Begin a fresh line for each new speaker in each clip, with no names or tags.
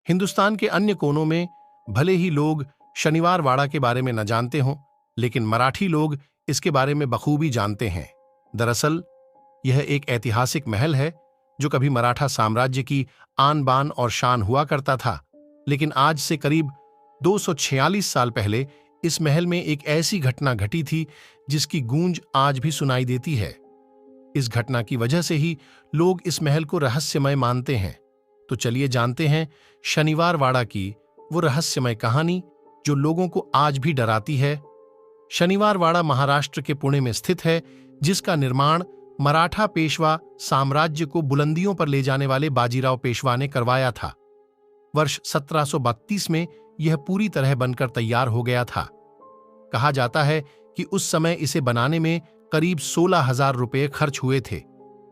हिंदुस्तान के अन्य कोनों में भले ही लोग शनिवार वाड़ा के बारे में न जानते हों, लेकिन मराठी लोग इसके बारे में बखूबी जानते हैं। दरअसल यह एक ऐतिहासिक महल है जो कभी मराठा साम्राज्य की आन बान और शान हुआ करता था, लेकिन आज से करीब 246 साल पहले इस महल में एक ऐसी घटना घटी थी जिसकी गूंज आज भी सुनाई देती है। इस घटना की वजह से ही लोग इस महल को रहस्यमय मानते हैं। तो चलिए जानते हैं शनिवार वाड़ा की वो रहस्यमय कहानी जो लोगों को आज भी डराती है। शनिवार वाड़ा महाराष्ट्र के पुणे में स्थित है, जिसका निर्माण मराठा पेशवा साम्राज्य को बुलंदियों पर ले जाने वाले बाजीराव पेशवा ने करवाया था। वर्ष 1732 में यह पूरी तरह बनकर तैयार हो गया था। कहा जाता है कि उस समय इसे बनाने में करीब 16,000 रुपये खर्च हुए थे।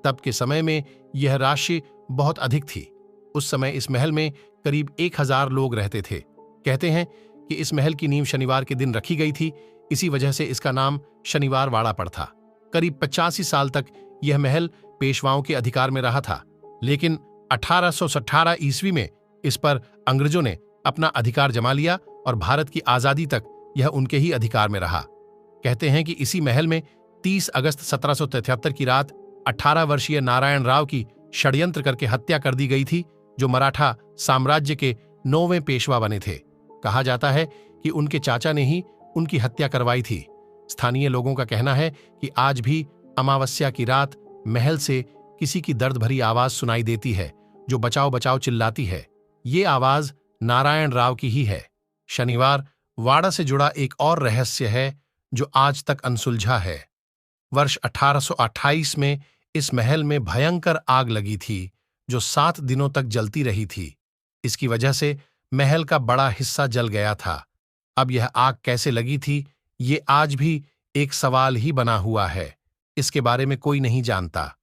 तब के समय में यह राशि बहुत अधिक थी। उस समय इस महल में करीब 1,000 लोग रहते थे। कहते हैं कि इस महल की नींव शनिवार के दिन रखी गई थी, इसी वजह से इसका नाम शनिवार वाड़ा पड़ था। करीब 85 साल तक यह महल पेशवाओं के अधिकार में रहा था, लेकिन 1818 ईस्वी में इस पर अंग्रेजों ने अपना अधिकार जमा लिया और भारत की आजादी तक यह उनके ही अधिकार में रहा। कहते हैं कि इसी महल में 30 अगस्त 1773 की रात 18 वर्षीय नारायण राव की षड्यंत्र करके हत्या कर दी गई थी, जो मराठा साम्राज्य के 9वें पेशवा बने थे। कहा जाता है कि उनके चाचा ने ही उनकी हत्या करवाई थी। स्थानीय लोगों का कहना है कि आज भी अमावस्या की रात महल से किसी की दर्द भरी आवाज सुनाई देती है, जो बचाओ बचाओ चिल्लाती है। ये आवाज नारायण राव की ही है। शनिवार वाड़ा से जुड़ा एक और रहस्य है जो आज तक अनसुलझा है। वर्ष 1828 में इस महल में भयंकर आग लगी थी, जो 7 दिनों तक जलती रही थी। इसकी वजह से महल का बड़ा हिस्सा जल गया था। अब यह आग कैसे लगी थी, ये आज भी एक सवाल ही बना हुआ है। इसके बारे में कोई नहीं जानता।